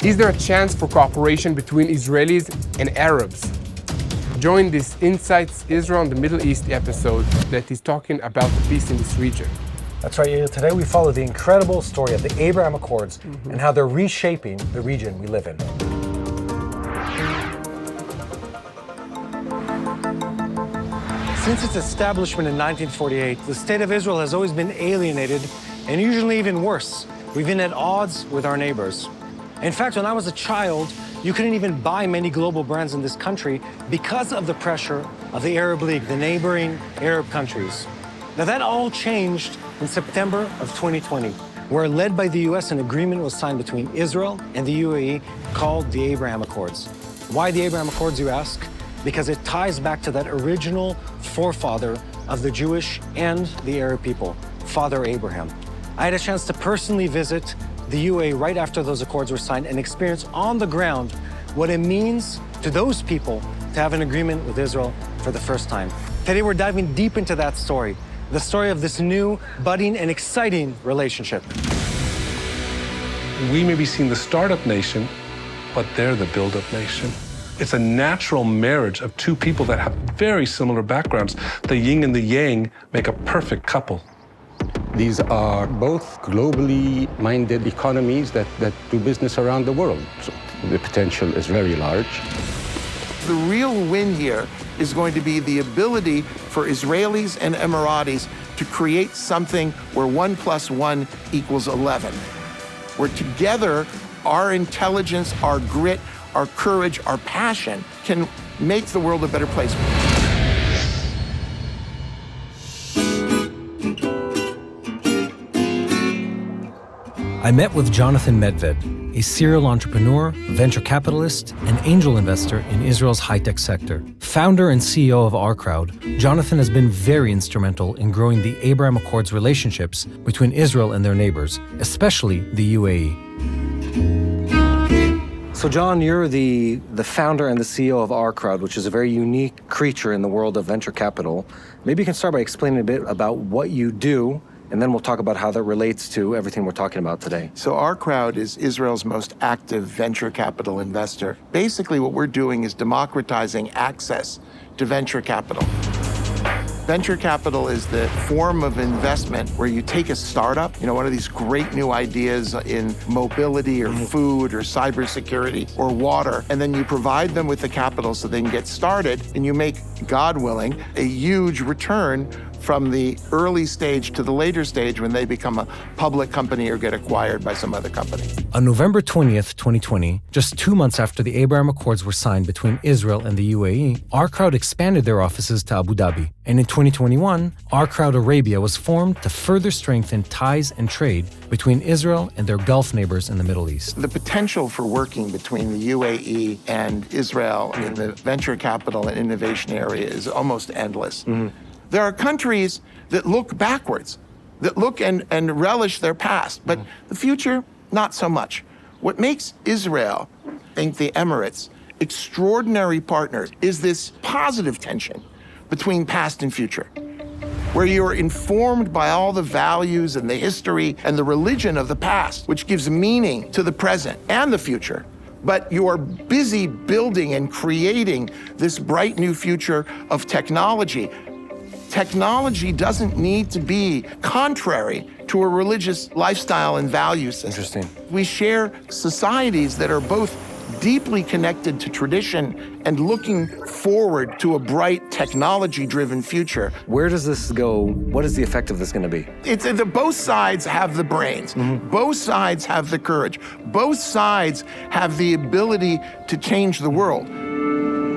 Is there a chance for cooperation between Israelis and Arabs? Join this Insights Israel and the Middle East episode that is talking about the peace in this region. That's right, Yael. Today we follow the incredible story of the Abraham Accords and how they're reshaping the region we live in. Since its establishment in 1948, the State of Israel has always been alienated, and usually even worse. We've been at odds with our neighbors. In fact, when I was a child, you couldn't even buy many global brands in this country because of the pressure of the Arab League, the neighboring Arab countries. Now that all changed in September of 2020, where, led by the US, an agreement was signed between Israel and the UAE called the Abraham Accords. Why the Abraham Accords, you ask? Because it ties back to that original forefather of the Jewish and the Arab people, Father Abraham. I had a chance to personally visit the UAE right after those accords were signed and experience on the ground what it means to those people to have an agreement with Israel for the first time. Today we're diving deep into that story, the story of this new, budding, and exciting relationship. We may be seen the startup nation, but they're the build-up nation. It's a natural marriage of two people that have very similar backgrounds. The yin and the yang make a perfect couple. These are both globally minded economies that do business around the world. So the potential is very large. The real win here is going to be the ability for Israelis and Emiratis to create something where 1 + 1 = 11. Where together, our intelligence, our grit, our courage, our passion can make the world a better place. I met with Jonathan Medved, a serial entrepreneur, venture capitalist, and angel investor in Israel's high-tech sector. Founder and CEO of Our Crowd, Jonathan has been very instrumental in growing the Abraham Accords relationships between Israel and their neighbors, especially the UAE. So John, you're the founder and the CEO of Our Crowd, which is a very unique creature in the world of venture capital. Maybe you can start by explaining a bit about what you do, and then we'll talk about how that relates to everything we're talking about today. So Our Crowd is Israel's most active venture capital investor. Basically, what we're doing is democratizing access to venture capital. Venture capital is the form of investment where you take a startup, one of these great new ideas in mobility or food or cybersecurity or water, and then you provide them with the capital so they can get started, and you make, God willing, a huge return from the early stage to the later stage when they become a public company or get acquired by some other company. On November 20th, 2020, just 2 months after the Abraham Accords were signed between Israel and the UAE, Our Crowd expanded their offices to Abu Dhabi. And in 2021, Our Crowd Arabia was formed to further strengthen ties and trade between Israel and their Gulf neighbors in the Middle East. The potential for working between the UAE and Israel in the venture capital and innovation area is almost endless. There are countries that look backwards, that look and relish their past, but the future, not so much. What makes Israel, I think the Emirates, extraordinary partners is this positive tension between past and future, where you're informed by all the values and the history and the religion of the past, which gives meaning to the present and the future. But you are busy building and creating this bright new future of technology. Technology doesn't need to be contrary to a religious lifestyle and value system. Interesting. We share societies that are both deeply connected to tradition and looking forward to a bright technology-driven future. Where does this go? What is the effect of this going to be? It's that both sides have the brains. Both sides have the courage. Both sides have the ability to change the world.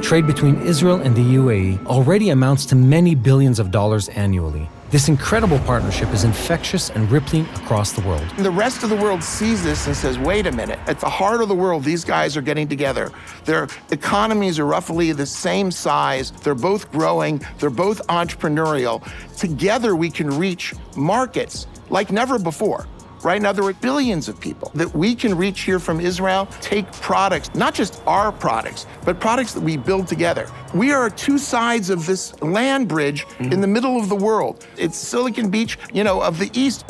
Trade between Israel and the UAE already amounts to many billions of dollars annually. This incredible partnership is infectious and rippling across the world. The rest of the world sees this and says, wait a minute, at the heart of the world, these guys are getting together. Their economies are roughly the same size. They're both growing. They're both entrepreneurial. Together, we can reach markets like never before. Right now, there are billions of people that we can reach here from Israel, take products, not just our products, but products that we build together. We are two sides of this land bridge in the middle of the world. It's Silicon Beach, of the East.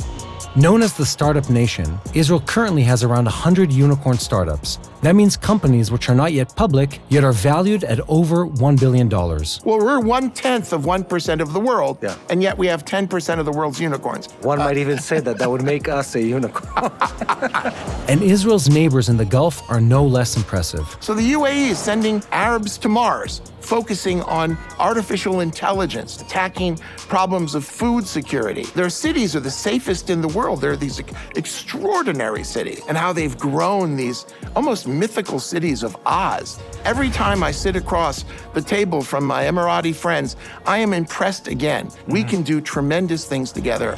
Known as the Startup Nation, Israel currently has around 100 unicorn startups. That means companies which are not yet public, yet are valued at over $1 billion. Well, we're 1/10 of 1% of the world, Yeah. and yet we have 10% of the world's unicorns. One might even say that would make us a unicorn. And Israel's neighbors in the Gulf are no less impressive. So the UAE is sending Arabs to Mars, focusing on artificial intelligence, attacking problems of food security. Their cities are the safest in the world. They're these extraordinary cities, and how they've grown these almost mythical cities of Oz. Every time I sit across the table from my Emirati friends, I am impressed again. We can do tremendous things together.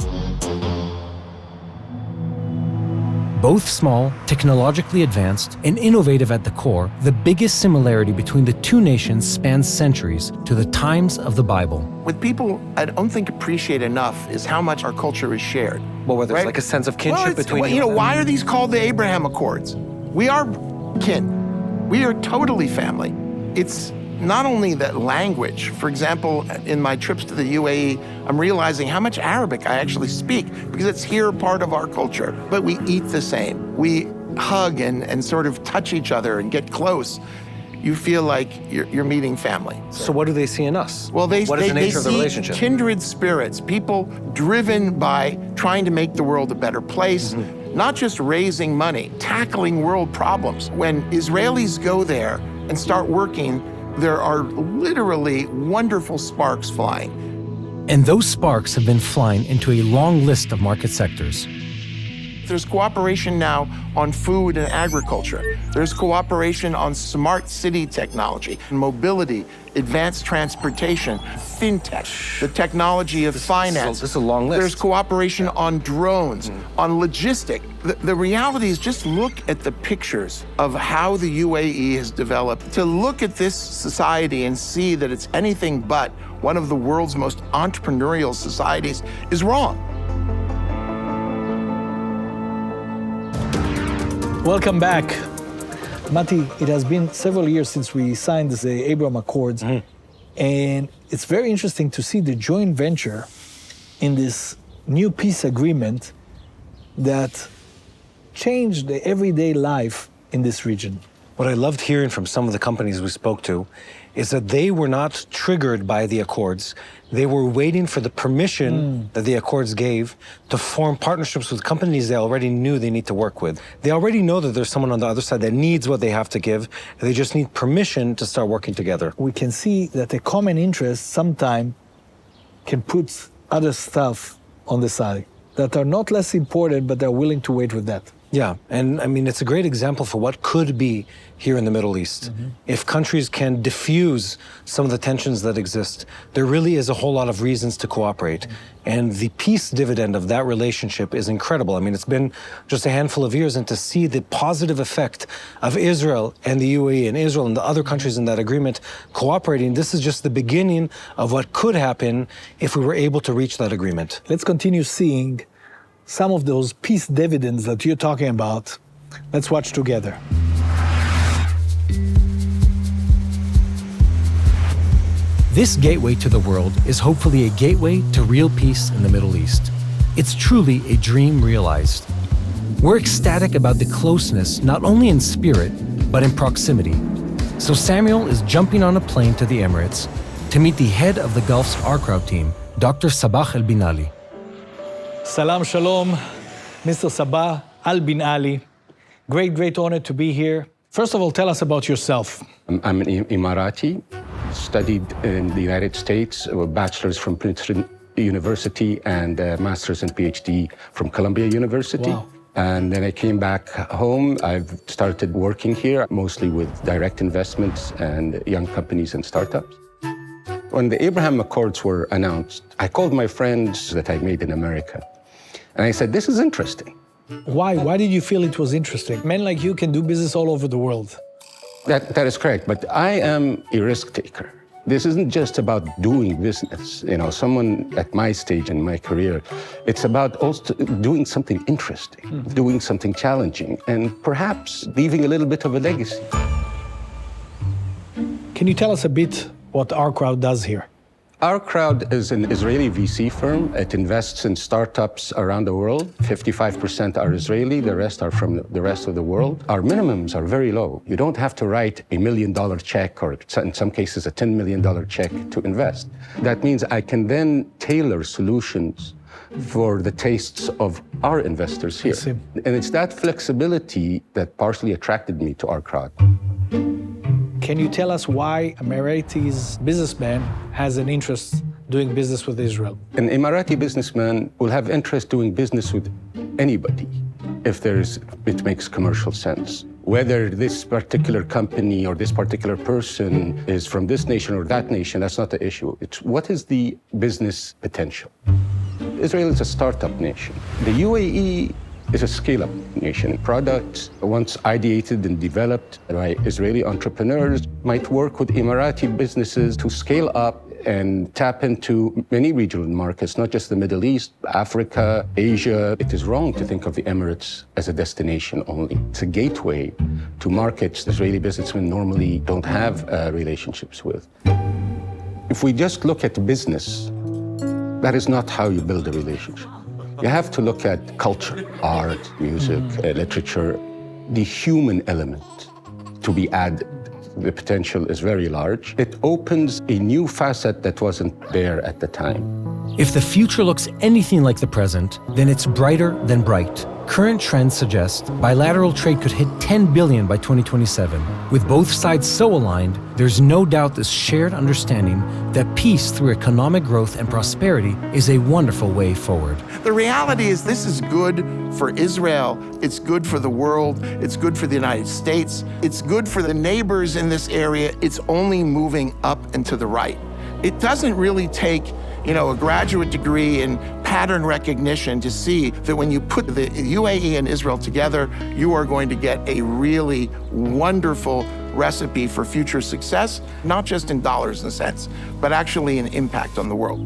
Both small, technologically advanced, and innovative at the core, the biggest similarity between the two nations spans centuries to the times of the Bible. What people, I don't think, appreciate enough is how much our culture is shared. Well, where there's right? like a sense of kinship Well, between you know, why are these called the Abraham Accords? We are kin. We are totally family. It's not only that language. For example, in my trips to the UAE, I'm realizing how much Arabic I actually speak because it's here part of our culture. But we eat the same. We hug and sort of touch each other and get close. You feel like you're meeting family. So what do they see in us? Well, what is the nature of the see relationship? Kindred spirits, people driven by trying to make the world a better place, not just raising money, tackling world problems. When Israelis go there and start working, there are literally wonderful sparks flying. And those sparks have been flying into a long list of market sectors. There's cooperation now on food and agriculture. There's cooperation on smart city technology, mobility, advanced transportation, fintech, the technology of finance. This is a long list. There's cooperation on drones, on logistics. The reality is just look at the pictures of how the UAE has developed. To look at this society and see that it's anything but one of the world's most entrepreneurial societies is wrong. Welcome back. Mati, it has been several years since we signed the Abraham Accords, and it's very interesting to see the joint venture in this new peace agreement that changed the everyday life in this region. What I loved hearing from some of the companies we spoke to is that they were not triggered by the Accords. They were waiting for the permission that the Accords gave to form partnerships with companies they already knew they need to work with. They already know that there's someone on the other side that needs what they have to give, and they just need permission to start working together. We can see that a common interest sometimes can put other stuff on the side that are not less important, but they're willing to wait with that. Yeah, and I mean, it's a great example for what could be here in the Middle East. If countries can diffuse some of the tensions that exist, there really is a whole lot of reasons to cooperate. And the peace dividend of that relationship is incredible. I mean, it's been just a handful of years, and to see the positive effect of Israel and the UAE and Israel and the other countries in that agreement cooperating, this is just the beginning of what could happen if we were able to reach that agreement. Let's continue seeing some of those peace dividends that you're talking about. Let's watch together. This gateway to the world is hopefully a gateway to real peace in the Middle East. It's truly a dream realized. We're ecstatic about the closeness, not only in spirit, but in proximity. So Samuel is jumping on a plane to the Emirates to meet the head of the Gulf's R-Crowd team, Dr. Sabah Al-Bin Ali. Salam shalom, Mr. Sabah Al-Bin Ali. Great honor to be here. First of all, tell us about yourself. I'm an Emirati, studied in the United States, a bachelor's from Princeton University and a master's and PhD from Columbia University. Wow. And then I came back home. I've started working here, mostly with direct investments and young companies and startups. When the Abraham Accords were announced, I called my friends that I made in America. And I said, this is interesting. Why? Why did you feel it was interesting? Men like you can do business all over the world. That is correct, but I am a risk taker. This isn't just about doing business. You know, someone at my stage in my career, it's about also doing something interesting, doing something challenging, and perhaps leaving a little bit of a legacy. Can you tell us a bit what R-Crowd does here? Our Crowd is an Israeli VC firm. It invests in startups around the world. 55% are Israeli, the rest are from the rest of the world. Our minimums are very low. You don't have to write $1 million check or in some cases a $10 million check to invest. That means I can then tailor solutions for the tastes of our investors here. And it's that flexibility that partially attracted me to Our Crowd. Can you tell us why Emiratis businessman has an interest doing business with Israel? An Emirati businessman will have interest doing business with anybody if it makes commercial sense. Whether this particular company or this particular person is from this nation or that nation, that's not the issue. It's what is the business potential? Israel is a startup nation. The UAE is a scale-up nation. Products once ideated and developed by Israeli entrepreneurs might work with Emirati businesses to scale up and tap into many regional markets, not just the Middle East, Africa, Asia. It is wrong to think of the Emirates as a destination only. It's a gateway to markets Israeli businessmen normally don't have relationships with. If we just look at business, that is not how you build a relationship. You have to look at culture, art, music, literature, the human element to be added. The potential is very large. It opens a new facet that wasn't there at the time. If the future looks anything like the present, then it's brighter than bright. Current trends suggest bilateral trade could hit $10 billion by 2027. With both sides so aligned, there's no doubt this shared understanding that peace through economic growth and prosperity is a wonderful way forward. The reality is this is good for Israel, it's good for the world, it's good for the United States, it's good for the neighbors in this area. It's only moving up and to the right. It doesn't really take a graduate degree in pattern recognition to see that when you put the UAE and Israel together, you are going to get a really wonderful recipe for future success, not just in dollars and cents, but actually an impact on the world.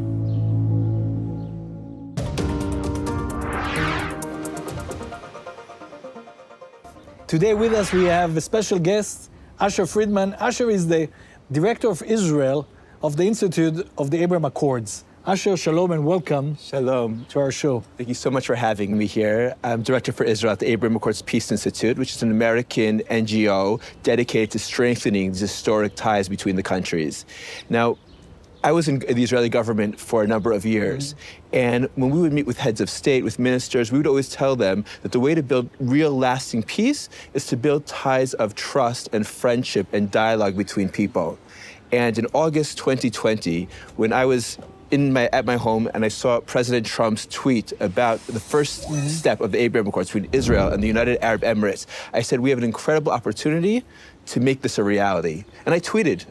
Today with us we have a special guest, Asher Friedman. Asher is the Director of Israel of the Institute of the Abraham Accords. Asher, shalom and welcome. Shalom. To our show. Thank you so much for having me here. I'm Director for Israel at the Abraham Accords Peace Institute, which is an American NGO dedicated to strengthening the historic ties between the countries. Now, I was in the Israeli government for a number of years, and when we would meet with heads of state, with ministers, we would always tell them that the way to build real lasting peace is to build ties of trust and friendship and dialogue between people. And in August 2020, when I was at my home and I saw President Trump's tweet about the first step of the Abraham Accords between Israel and the United Arab Emirates, I said, we have an incredible opportunity to make this a reality. And I tweeted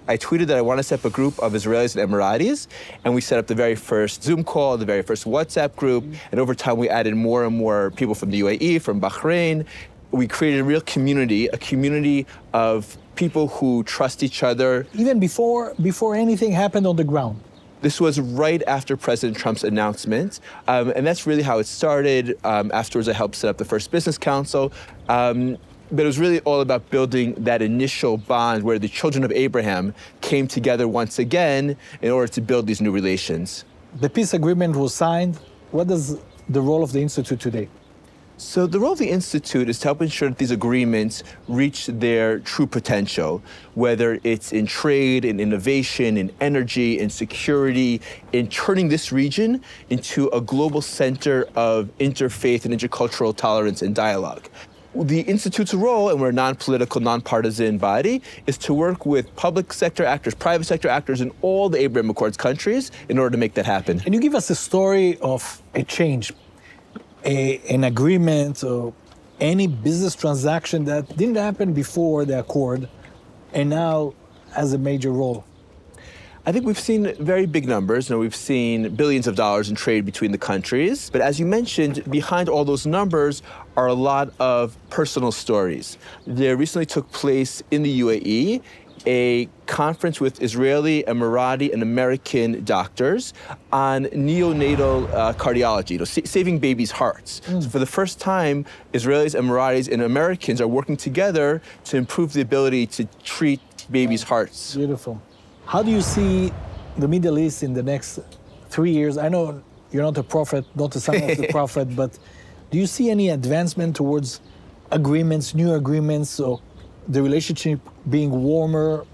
that I want to set up a group of Israelis and Emiratis, and we set up the very first Zoom call, the very first WhatsApp group, and over time we added more and more people from the UAE, from Bahrain. We created a real community, a community of people who trust each other. Even before anything happened on the ground. This was right after President Trump's announcement, and that's really how it started. Afterwards, I helped set up the first business council, but it was really all about building that initial bond where the children of Abraham came together once again in order to build these new relations. The peace agreement was signed. What is the role of the Institute today? So the role of the Institute is to help ensure that these agreements reach their true potential, whether it's in trade, in innovation, in energy, in security, in turning this region into a global center of interfaith and intercultural tolerance and dialogue. The Institute's role, and we're a non-political, non-partisan body, is to work with public sector actors, private sector actors in all the Abraham Accords countries in order to make that happen. Can you give us a story of a change? An agreement or any business transaction that didn't happen before the accord and now has a major role? I think we've seen very big numbers. We've seen billions of dollars in trade between the countries. But as you mentioned, behind all those numbers are a lot of personal stories. There recently took place in the UAE a conference with Israeli, Emirati, and American doctors on neonatal cardiology, saving babies' hearts. So for the first time, Israelis, Emiratis, and Americans are working together to improve the ability to treat babies' hearts. Beautiful. How do you see the Middle East in the next 3 years? I know you're not a prophet, not a son of the prophet, but do you see any advancement towards agreements, new agreements, or the relationship being warmer?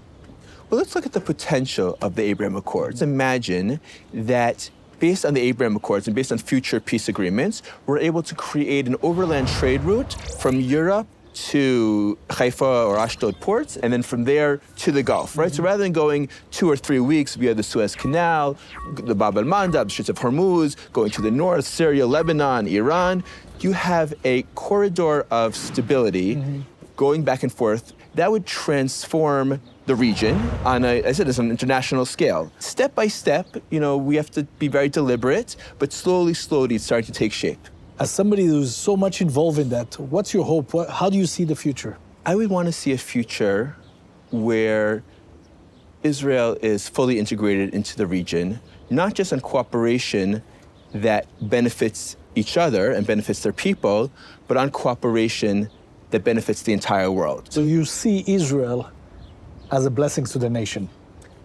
Well, let's look at the potential of the Abraham Accords. Imagine that based on the Abraham Accords and based on future peace agreements, we're able to create an overland trade route from Europe to Haifa or Ashdod ports, and then from there to the Gulf, right? So rather than going 2 or 3 weeks via the Suez Canal, the Bab el-Mandab, the Straits of Hormuz, going to the north, Syria, Lebanon, Iran, you have a corridor of stability going back and forth that would transform the region on a, as I said, it's an international scale. Step by step, we have to be very deliberate, but slowly, it's starting to take shape. As somebody who's so much involved in that, what's your hope? How do you see the future? I would want to see a future where Israel is fully integrated into the region, not just on cooperation that benefits each other and benefits their people, but on cooperation that benefits the entire world. So you see Israel as a blessing to the nation?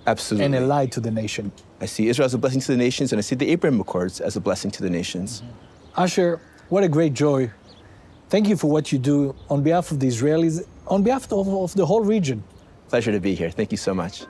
Absolutely. And a light to the nation? I see Israel as a blessing to the nations, and I see the Abraham Accords as a blessing to the nations. Asher, what a great joy. Thank you for what you do on behalf of the Israelis, on behalf of the whole region. Pleasure to be here. Thank you so much.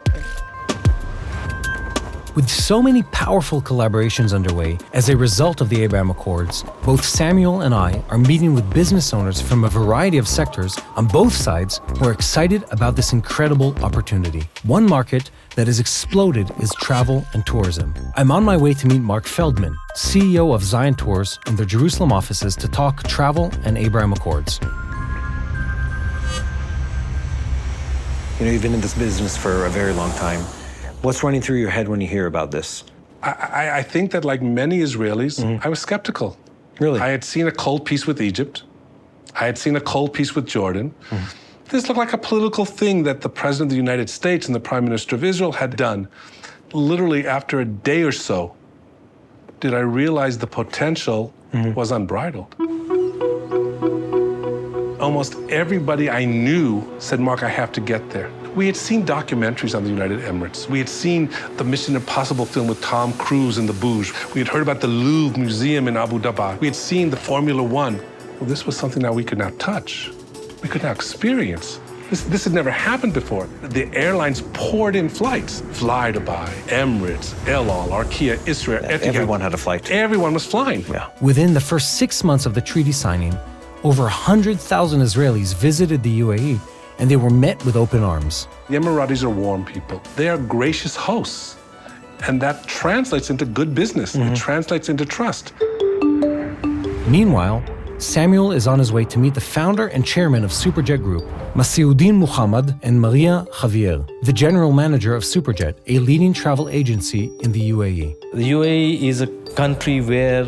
With so many powerful collaborations underway as a result of the Abraham Accords, both Samuel and I are meeting with business owners from a variety of sectors on both sides who are excited about this incredible opportunity. One market that has exploded is travel and tourism. I'm on my way to meet Mark Feldman, CEO of Zion Tours in their Jerusalem offices, to talk travel and Abraham Accords. You've been in this business for a very long time. What's running through your head when you hear about this? I think that, like many Israelis, I was skeptical. Really? I had seen a cold peace with Egypt. I had seen a cold peace with Jordan. This looked like a political thing that the President of the United States and the Prime Minister of Israel had done. Literally after a day or so, did I realize the potential was unbridled. Almost everybody I knew said, Mark, I have to get there. We had seen documentaries on the United Emirates. We had seen the Mission Impossible film with Tom Cruise in the Bouge. We had heard about the Louvre Museum in Abu Dhabi. We had seen the Formula One. Well, this was something that we could now touch. We could now experience. This had never happened before. The airlines poured in flights. Fly Dubai, Emirates, El Al, Arkia, Israel, Etihad. Everyone had a flight. Everyone was flying. Yeah. Within the first 6 months of the treaty signing, over 100,000 Israelis visited the UAE, and they were met with open arms. The Emiratis are warm people. They are gracious hosts. And that translates into good business. It translates into trust. Meanwhile, Samuel is on his way to meet the founder and chairman of Superjet Group, Masiuddin Muhammad and Maria Javier, the general manager of Superjet, a leading travel agency in the UAE. The UAE is a country where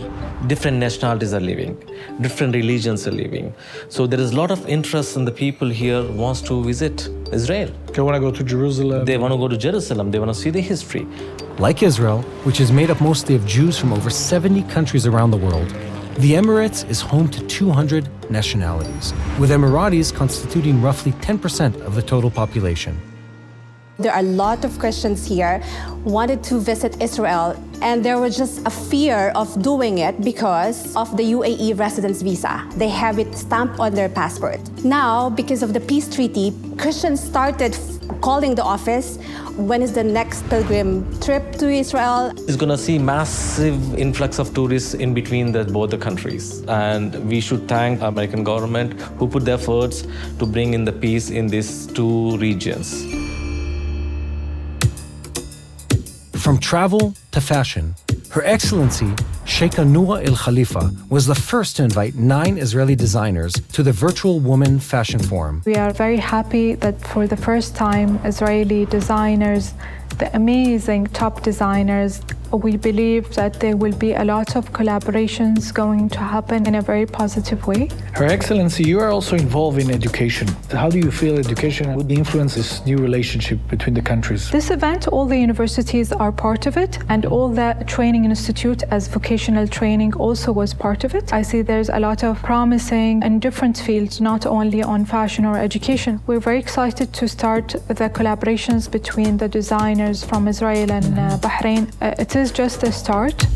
different nationalities are living, different religions are living. So there is a lot of interest in the people here wants to visit Israel. They want to go to Jerusalem. They want to go to Jerusalem. They want to see the history. Like Israel, which is made up mostly of Jews from over 70 countries around the world, the Emirates is home to 200 nationalities, with Emiratis constituting roughly 10% of the total population. There are a lot of Christians here wanted to visit Israel, and there was just a fear of doing it because of the UAE residence visa. They have it stamped on their passport. Now, because of the peace treaty, Christians started calling the office. When is the next pilgrim trip to Israel? It's going to see massive influx of tourists in between both the countries. And we should thank the American government who put their efforts to bring in the peace in these two regions. From travel to fashion, Her Excellency Sheikha Noura Al Khalifa was the first to invite 9 Israeli designers to the virtual Women Fashion Forum. We are very happy that for the first time, Israeli designers, the amazing top designers, We believe that there will be a lot of collaborations going to happen in a very positive way. Her Excellency, you are also involved in education. How do you feel education would influence this new relationship between the countries? This event, all the universities are part of it, and all the training institute as vocational training also was part of it. I see there's a lot of promising in different fields, not only on fashion or education. We're very excited to start the collaborations between the designers from Israel and Bahrain. It is just a start.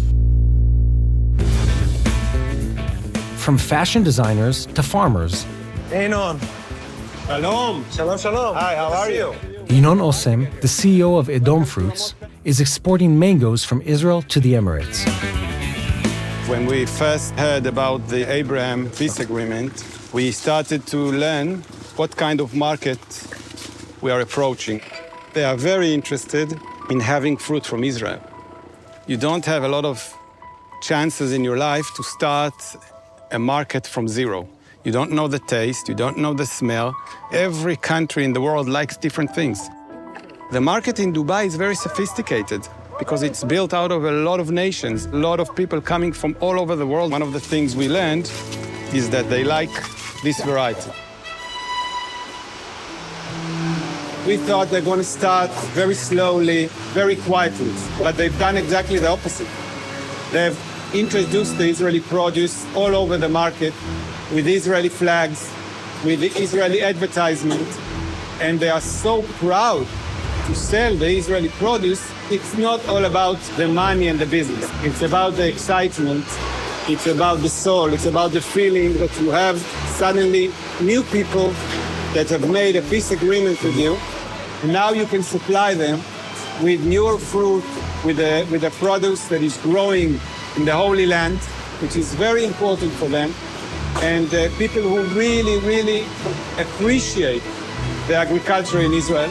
From fashion designers to farmers, Einon. Shalom. Shalom, shalom. Hi, how are you? Yinon Osem, the CEO of Edom Fruits, is exporting mangoes from Israel to the Emirates. When we first heard about the Abraham peace agreement, we started to learn what kind of market we are approaching. They are very interested in having fruit from Israel. You don't have a lot of chances in your life to start a market from zero. You don't know the taste, you don't know the smell. Every country in the world likes different things. The market in Dubai is very sophisticated because it's built out of a lot of nations, a lot of people coming from all over the world. One of the things we learned is that they like this variety. We thought they're going to start very slowly, very quietly, but they've done exactly the opposite. They've introduced the Israeli produce all over the market with Israeli flags, with the Israeli advertisement, and they are so proud to sell the Israeli produce. It's not all about the money and the business. It's about the excitement. It's about the soul. It's about the feeling that you have suddenly new people that have made a peace agreement with you. And now you can supply them with newer fruit, with a produce that is growing in the Holy Land, which is very important for them. And people who really, really appreciate the agriculture in Israel.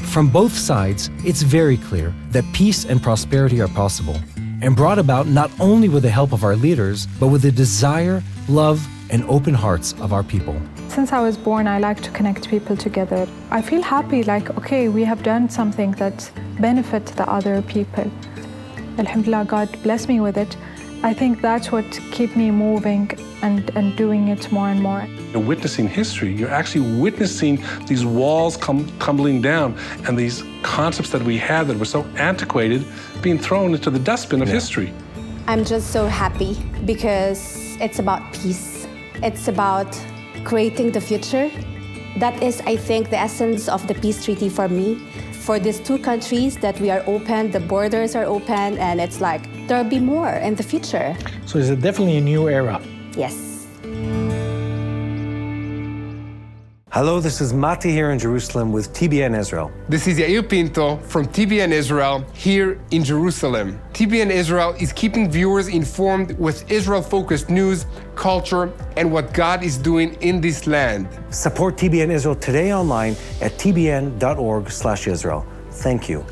From both sides, it's very clear that peace and prosperity are possible, and brought about not only with the help of our leaders, but with the desire, love, and open hearts of our people. Since I was born, I like to connect people together. I feel happy, like, okay, we have done something that benefits the other people. Alhamdulillah, God bless me with it. I think that's what keeps me moving and doing it more and more. You're witnessing history. You're actually witnessing these walls tumbling down and these concepts that we had that were so antiquated being thrown into the dustbin of history. I'm just so happy because it's about peace. It's about creating the future. That is, I think, the essence of the peace treaty for me. For these two countries, that we are open, the borders are open, and it's like there'll be more in the future. So it's definitely a new era. Yes. Hello, this is Mati here in Jerusalem with TBN Israel. This is Yair Pinto from TBN Israel here in Jerusalem. TBN Israel is keeping viewers informed with Israel-focused news, culture, and what God is doing in this land. Support TBN Israel today online at tbn.org/Israel. Thank you.